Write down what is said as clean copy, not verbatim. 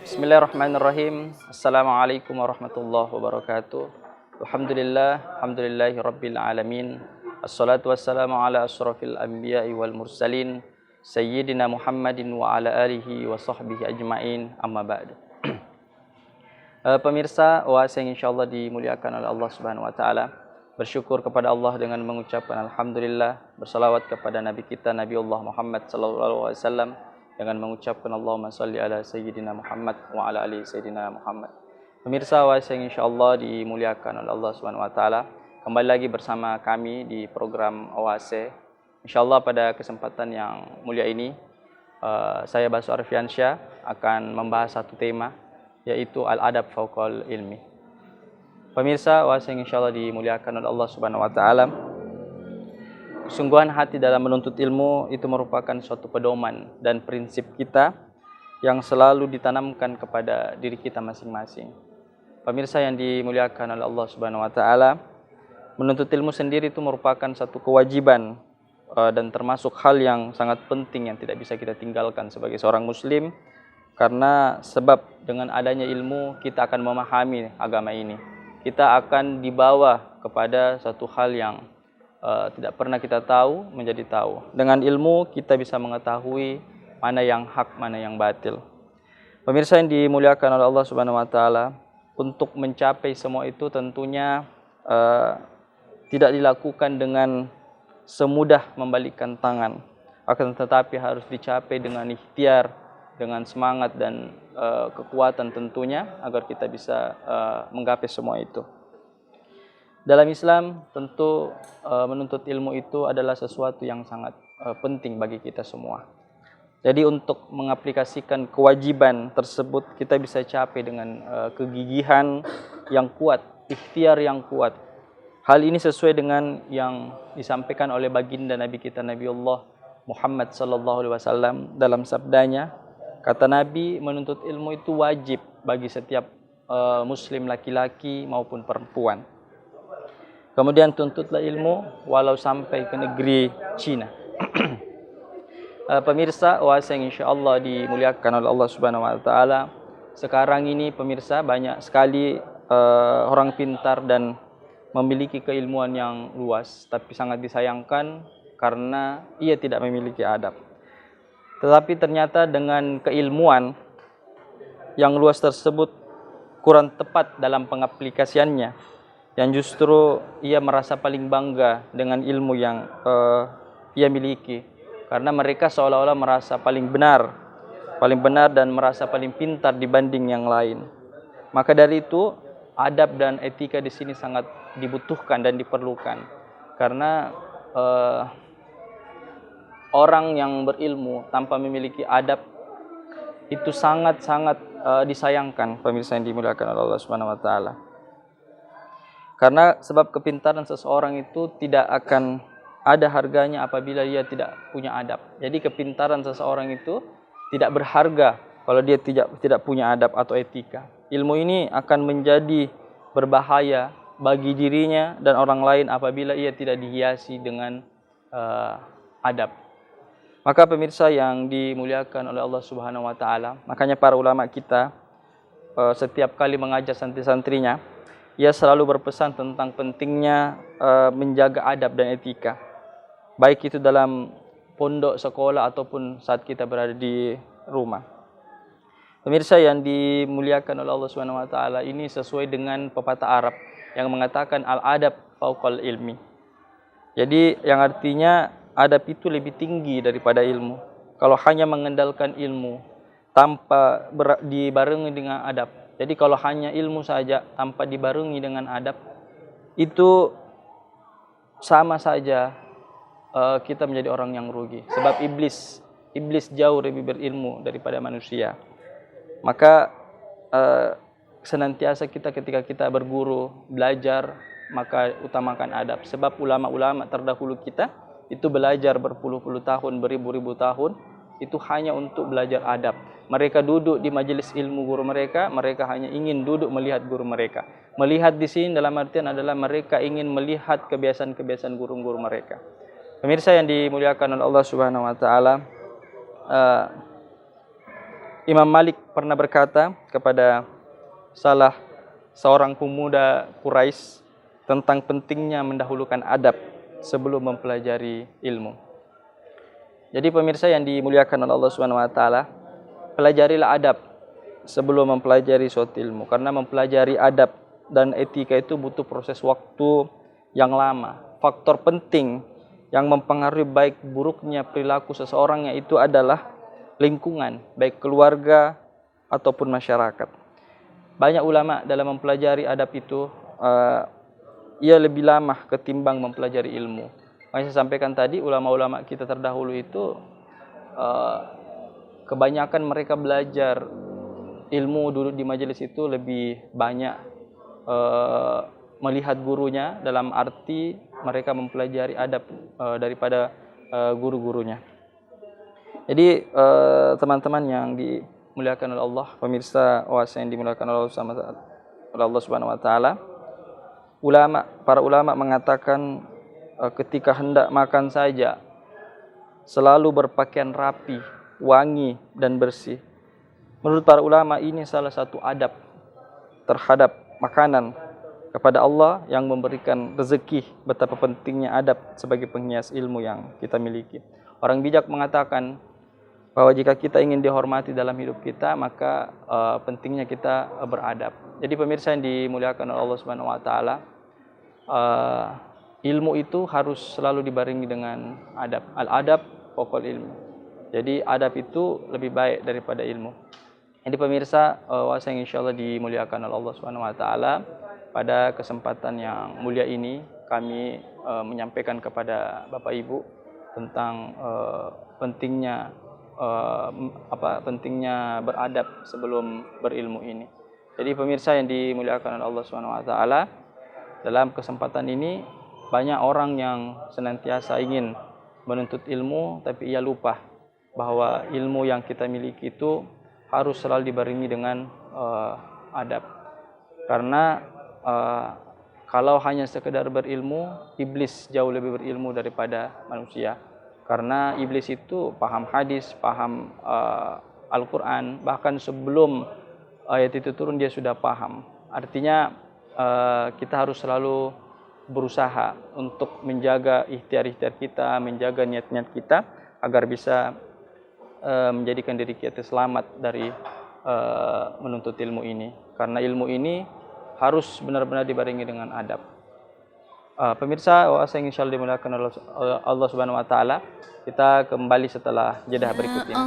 Bismillahirrahmanirrahim. Assalamualaikum warahmatullahi wabarakatuh. Alhamdulillahi rabbil alamin. Assalatu wassalamu ala asyrafil anbiya'i wal mursalin Sayyidina Muhammadin wa ala alihi wa sahbihi ajma'in, amma ba'du. Pemirsa OAS yang insyaallah dimuliakan oleh Allah Subhanahu wa taala, bersyukur kepada Allah dengan mengucapkan alhamdulillah, bersalawat kepada nabi kita Nabiullah Muhammad sallallahu alaihi wasallam dengan mengucapkan Allahumma salli ala sayyidina Muhammad wa ala ali sayyidina Muhammad. Pemirsa OAS yang insyaallah dimuliakan oleh Allah Subhanahu wa taala, kembali lagi bersama kami di program OAS. Insyaallah pada kesempatan yang mulia ini saya Basu Arfiansyah akan membahas satu tema, yaitu al-adab fauqal ilmi. Pemirsa OAS yang insyaallah dimuliakan oleh Allah Subhanahu wa taala, kesungguhan hati dalam menuntut ilmu itu merupakan suatu pedoman dan prinsip kita yang selalu ditanamkan kepada diri kita masing-masing. Pemirsa yang dimuliakan oleh Allah Subhanahu wa taala, menuntut ilmu sendiri itu merupakan satu kewajiban dan termasuk hal yang sangat penting yang tidak bisa kita tinggalkan sebagai seorang muslim, karena sebab dengan adanya ilmu kita akan memahami agama ini. Kita akan dibawa kepada satu hal yang tidak pernah kita tahu menjadi tahu. Dengan ilmu kita bisa mengetahui mana yang hak, mana yang batil. Pemirsa yang dimuliakan oleh Allah Subhanahu wa taala, untuk mencapai semua itu tentunya tidak dilakukan dengan semudah membalikkan tangan, akan tetapi harus dicapai dengan ikhtiar, dengan semangat dan kekuatan tentunya, agar kita bisa menggapai semua itu. Dalam Islam tentu menuntut ilmu itu adalah sesuatu yang sangat penting bagi kita semua. Jadi untuk mengaplikasikan kewajiban tersebut kita bisa capai dengan kegigihan yang kuat, ikhtiar yang kuat. Hal ini sesuai dengan yang disampaikan oleh baginda Nabi kita Nabiullah Muhammad sallallahu alaihi wasallam dalam sabdanya. Kata Nabi, menuntut ilmu itu wajib bagi setiap muslim laki-laki maupun perempuan. Kemudian tuntutlah ilmu walau sampai ke negeri Cina. Pemirsa OAS yang insyaallah dimuliakan oleh Allah Subhanahu wa taala, sekarang ini pemirsa banyak sekali orang pintar dan memiliki keilmuan yang luas, tapi sangat disayangkan karena ia tidak memiliki adab. Tetapi ternyata dengan keilmuan yang luas tersebut kurang tepat dalam pengaplikasiannya, yang justru ia merasa paling bangga dengan ilmu yang ia miliki, karena mereka seolah-olah merasa paling benar dan merasa paling pintar dibanding yang lain. Maka dari itu adab dan etika di sini sangat dibutuhkan dan diperlukan, karena orang yang berilmu tanpa memiliki adab itu sangat-sangat disayangkan, pemirsa yang dimuliakan oleh Allah Subhanahu wa taala. Karena sebab kepintaran seseorang itu tidak akan ada harganya apabila dia tidak punya adab. Jadi kepintaran seseorang itu tidak berharga kalau dia tidak punya adab atau etika. Ilmu ini akan menjadi berbahaya bagi dirinya dan orang lain apabila ia tidak dihiasi dengan adab. Maka pemirsa yang dimuliakan oleh Allah Subhanahu wa taala, makanya para ulama kita setiap kali mengajar santri-santrinya, ia selalu berpesan tentang pentingnya menjaga adab dan etika, baik itu dalam pondok, sekolah, ataupun saat kita berada di rumah. Pemirsa yang dimuliakan oleh Allah Subhanahu wa taala, ini sesuai dengan pepatah Arab yang mengatakan al-adab fauqal ilmi. Jadi yang artinya adab itu lebih tinggi daripada ilmu. Kalau hanya mengandalkan ilmu tanpa dibarengi dengan adab, jadi kalau hanya ilmu saja tanpa dibarengi dengan adab, itu sama saja kita menjadi orang yang rugi. Sebab iblis jauh lebih berilmu daripada manusia. Maka senantiasa kita ketika kita berguru, belajar, maka utamakan adab. Sebab ulama-ulama terdahulu kita itu belajar berpuluh-puluh tahun, beribu-ribu tahun, itu hanya untuk belajar adab. Mereka duduk di majelis ilmu guru mereka, mereka hanya ingin duduk melihat guru mereka. Melihat di sini dalam artian adalah mereka ingin melihat kebiasaan-kebiasaan guru-guru mereka. Pemirsa yang dimuliakan oleh Allah Subhanahu wa taala, Imam Malik pernah berkata kepada salah seorang pemuda Quraisy tentang pentingnya mendahulukan adab sebelum mempelajari ilmu. Jadi pemirsa yang dimuliakan oleh Allah Subhanahu wa taala, pelajarilah adab sebelum mempelajari suatu ilmu, karena mempelajari adab dan etika itu butuh proses waktu yang lama. Faktor penting yang mempengaruhi baik buruknya perilaku seseorang yaitu adalah lingkungan, baik keluarga ataupun masyarakat. Banyak ulama dalam mempelajari adab itu ia lebih lama ketimbang mempelajari ilmu. Yang saya sampaikan tadi, ulama-ulama kita terdahulu itu kebanyakan mereka belajar ilmu duduk di majelis itu lebih banyak melihat gurunya, dalam arti mereka mempelajari adab daripada guru-gurunya. Jadi teman-teman yang dimuliakan oleh Allah, pemirsa oase yang dimuliakan oleh Allah Subhanahu wa taala, para ulama mengatakan ketika hendak makan saja selalu berpakaian rapi, wangi dan bersih. Menurut para ulama ini salah satu adab terhadap makanan kepada Allah yang memberikan rezeki. Betapa pentingnya adab sebagai penghias ilmu yang kita miliki. Orang bijak mengatakan bahwa jika kita ingin dihormati dalam hidup kita, maka pentingnya kita beradab. Jadi pemirsa yang dimuliakan oleh Allah Subhanahu wa taala, ilmu itu harus selalu dibarengi dengan adab. Al-adab pokok ilmu. Jadi adab itu lebih baik daripada ilmu. Jadi pemirsa yang insyaallah dimuliakan oleh Allah Subhanahu wa taala, pada kesempatan yang mulia ini kami menyampaikan kepada Bapak Ibu tentang pentingnya beradab sebelum berilmu ini. Jadi pemirsa yang dimuliakan oleh Allah Subhanahu wa taala, dalam kesempatan ini banyak orang yang senantiasa ingin menuntut ilmu tapi ia lupa bahwa ilmu yang kita miliki itu harus selalu dibarengi dengan adab. Karena kalau hanya sekedar berilmu, iblis jauh lebih berilmu daripada manusia. Karena iblis itu paham hadis, paham Al-Quran, bahkan sebelum ayat itu turun dia sudah paham. Artinya kita harus selalu berusaha untuk menjaga ikhtiar-ikhtiar kita, menjaga niat-niat kita agar bisa menjadikan diri kita selamat dari menuntut ilmu ini. Karena ilmu ini harus benar-benar dibarengi dengan adab. Pemirsa, yang insyaallah dimuliakan Allah Subhanahu wa taala, kita kembali setelah jeda berikut ini.